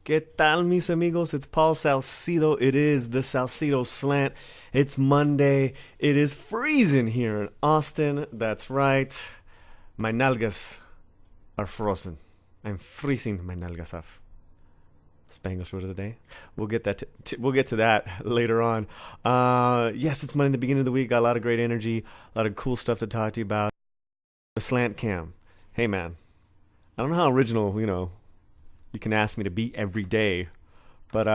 ¿Qué tal, mis amigos? It's Paul Salcido. It is the Salcido Slant. It's Monday. It is freezing here in Austin. That's right. My nalgas are frozen. I'm freezing my nalgas off. Spanglish word of the day. We'll get to that later on. Yes, it's Monday, the beginning of the week. Got a lot of great energy, a lot of cool stuff to talk to you about. The slant cam. Hey, man. I don't know how original, you can ask me to be every day. But,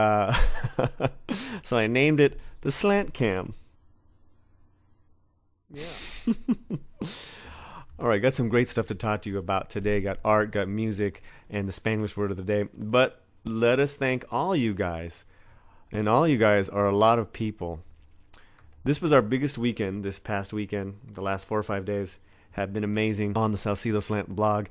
so I named it the slant cam. Yeah. All right, got some great stuff to talk to you about today. Got art, got music, and the Spanglish word of the day. But let us thank all you guys. And all you guys are a lot of people. This was our biggest weekend this past weekend. The last 4 or 5 days have been amazing on the Salcido Slant blog.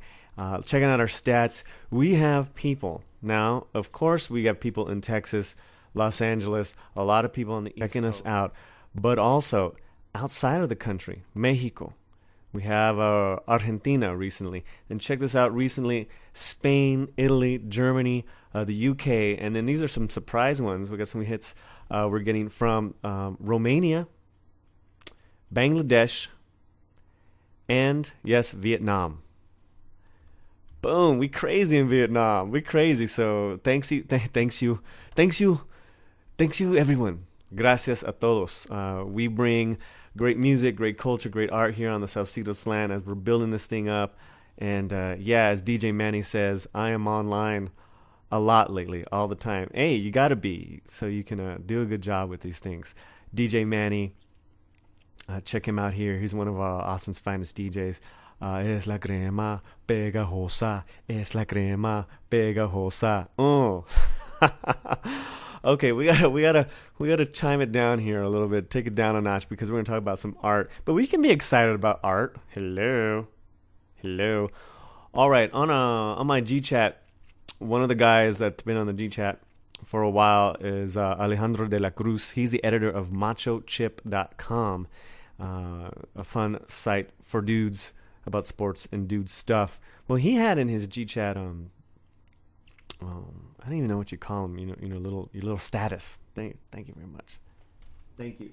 Checking out our stats, we have people. Now, of course, we have people in Texas, Los Angeles, a lot of people on the East checking us out, but also outside of the country, Mexico. We have Argentina recently. And check this out recently, Spain, Italy, Germany, the UK. And then these are some surprise ones. We got some hits we're getting from Romania, Bangladesh, and, yes, Vietnam. Boom, we crazy in Vietnam. We crazy. So thanks you, everyone. Gracias a todos. We bring great music, great culture, great art here on the Salcido Slant as we're building this thing up. And as DJ Manny says, I am online a lot lately, all the time. Hey, you gotta be so you can do a good job with these things. DJ Manny, check him out here. He's one of Austin's finest DJs. Es la crema pegajosa. Es la crema pegajosa. Oh. Okay, we gotta chime it down here a little bit, take it down a notch because we're gonna talk about some art. But we can be excited about art. Hello. All right, on my GChat, one of the guys that's been on the GChat for a while is Alejandro de la Cruz. He's the editor of MachoChip.com, a fun site for dudes about sports and dude stuff. Well, he had in his GChat, I don't even know what you call them. Your little status. Thank you very much. Thank you.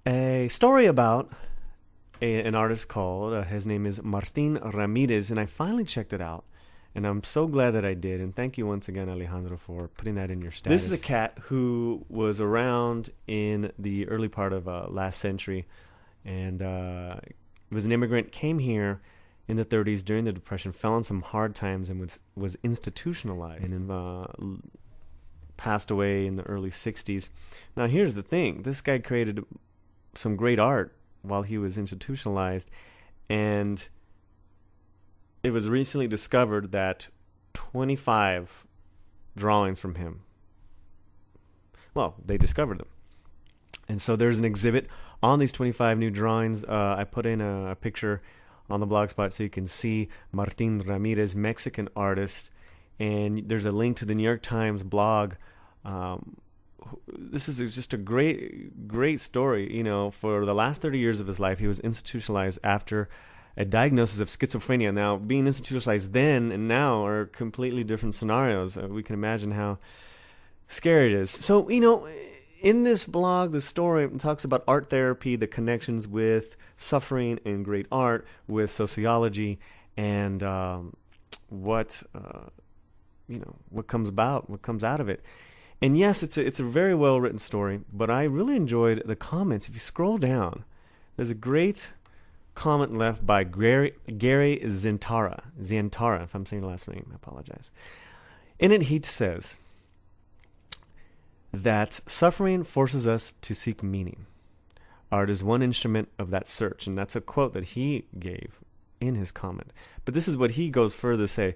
A story about an artist called. His name is Martin Ramirez, and I finally checked it out, and I'm so glad that I did. And thank you once again, Alejandro, for putting that in your status. This is a cat who was around in the early part of last century, and was an immigrant. Came here in the 30s during the Depression, fell on some hard times, and was institutionalized, and passed away in the early 60s. Now, here's the thing. This guy created some great art while he was institutionalized, and it was recently discovered that 25 drawings from him, well, they discovered them. And so there's an exhibit on these 25 new drawings. I put in a picture on the blog spot so you can see Martin Ramirez, Mexican artist, and there's a link to the New York Times blog. This is just a great story. For the last 30 years of his life, he was institutionalized after a diagnosis of schizophrenia. Now, being institutionalized then and now are completely different scenarios. We can imagine how scary it is. So, in this blog, the story talks about art therapy, the connections with suffering and great art, with sociology, and what comes out of it. And yes, it's a very well written story, but I really enjoyed the comments. If you scroll down, there's a great comment left by Gary Zientara, if I'm saying the last name, I apologize. In it, he says that suffering forces us to seek meaning. Art is one instrument of that search, and that's a quote that he gave in his comment. But this is what he goes further to say.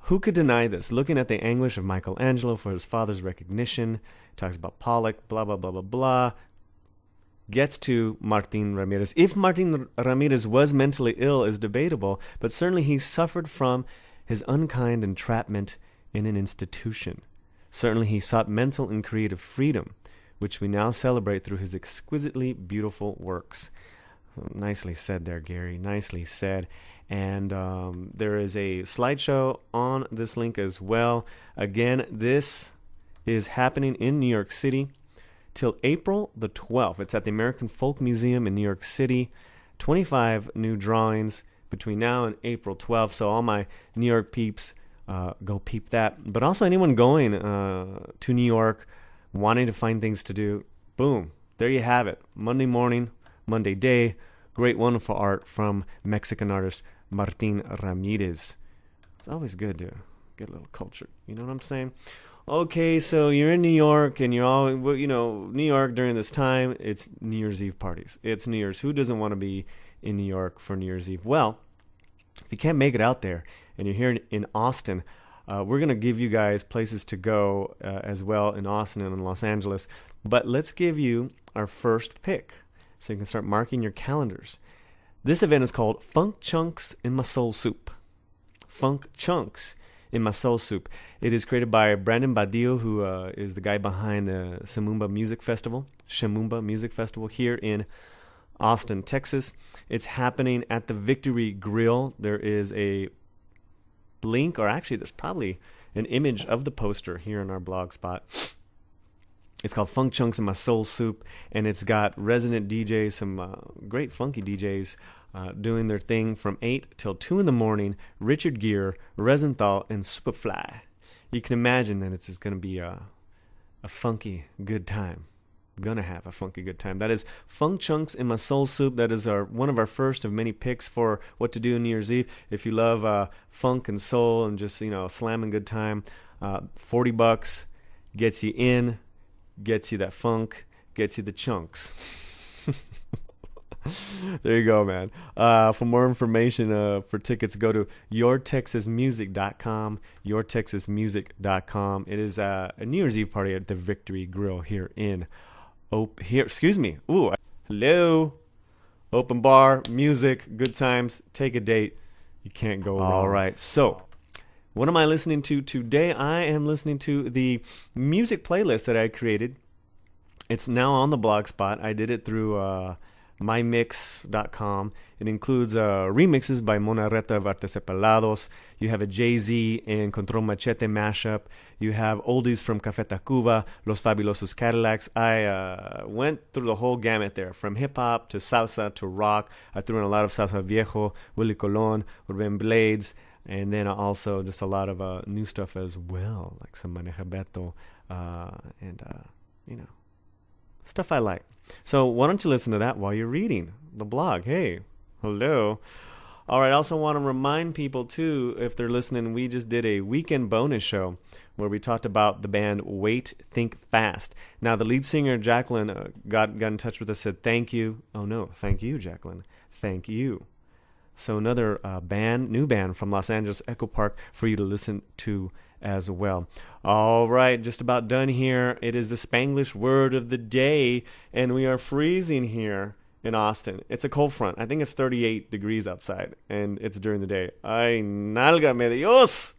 Who could deny this? Looking at the anguish of Michelangelo for his father's recognition, talks about Pollock, blah, blah, blah, blah, blah, gets to Martin Ramirez. If Martin Ramirez was mentally ill is debatable, but certainly he suffered from his unkind entrapment in an institution. Certainly he sought mental and creative freedom, which we now celebrate through his exquisitely beautiful works. So nicely said there, Gary. Nicely said. And there is a slideshow on this link as well. Again, this is happening in New York City till April the 12th. It's at the American Folk Museum in New York City. 25 new drawings between now and April 12th. So all my New York peeps, go peep that. But also anyone going to New York, wanting to find things to do, boom, there you have it. Monday morning, Monday day, great, wonderful art from Mexican artist Martin Ramirez. It's always good to get a little culture. You know what I'm saying? Okay, so you're in New York, and you're all, New York during this time, it's New Year's Eve parties. It's New Year's. Who doesn't want to be in New York for New Year's Eve? Well, if you can't make it out there, and you're here in Austin, we're going to give you guys places to go as well in Austin and in Los Angeles. But let's give you our first pick, so you can start marking your calendars. This event is called Funk Chunks in My Soul Soup. Funk Chunks in My Soul Soup. It is created by Brandon Badillo, who is the guy behind the Shamumba Music Festival here in Austin, Texas. It's happening at the Victory Grill. There is a link, or actually there's probably an image of the poster here in our blog spot. It's called Funk Chunks in My Soul Soup, and it's got resident DJs, some great funky DJs doing their thing from 8 till 2 in the morning. Richard Gere, Resenthal, and Superfly. You can imagine that it's going to be a funky good time. Gonna have a funky good time. That is Funk Chunks in My Soul Soup. That is one of our first of many picks for what to do on New Year's Eve. If you love funk and soul and just slamming good time, $40 gets you in, gets you that funk, gets you the chunks. There you go, man. For more information, for tickets, go to yourtexasmusic.com. Yourtexasmusic.com. It is a New Year's Eve party at the Victory Grill here in hello. Open bar, music, good times, take a date. You can't go wrong. All right, so what am I listening to today? I am listening to the music playlist that I created. It's now on the blog spot. I did it through mymix.com. It includes remixes by Monareta of Artes Pelados. You have a Jay-Z and Control Machete mashup. You have oldies from Café Tacuba, Los Fabulosos Cadillacs. I went through the whole gamut there, from hip-hop to salsa to rock. I threw in a lot of Salsa Viejo, Willie Colon, Ruben Blades, and then also just a lot of new stuff as well, like some Maneja Beto, and stuff I like. So why don't you listen to that while you're reading the blog? Hey, hello. All right, I also want to remind people, too, if they're listening, we just did a weekend bonus show where we talked about the band Wait, Think Fast. Now, the lead singer, Jacqueline, got in touch with us, said, thank you. Oh, no, thank you, Jacqueline. Thank you. So another new band from Los Angeles, Echo Park, for you to listen to as well. All right, just about done here. It is the Spanglish word of the day, and we are freezing here in Austin. It's a cold front. I think it's 38 degrees outside, and it's during the day. Ay, nálgame Dios!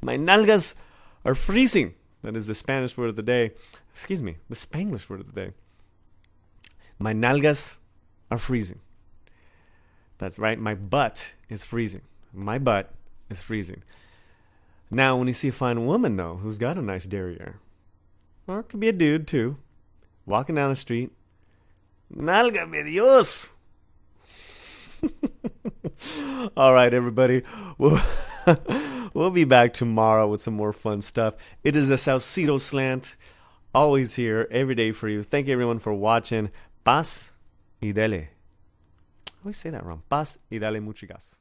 My nalgas are freezing. That is the Spanish word of the day. Excuse me, the Spanglish word of the day. My nalgas are freezing. That's right, my butt is freezing. My butt is freezing. Now, when you see a fine woman, though, who's got a nice derriere, or it could be a dude, too, walking down the street, nálgame Dios! All right, everybody. We'll be back tomorrow with some more fun stuff. It is a Saucito Slant, always here, every day for you. Thank you, everyone, for watching. Paz y dele. I always say that wrong. Paz y dale mucho gas.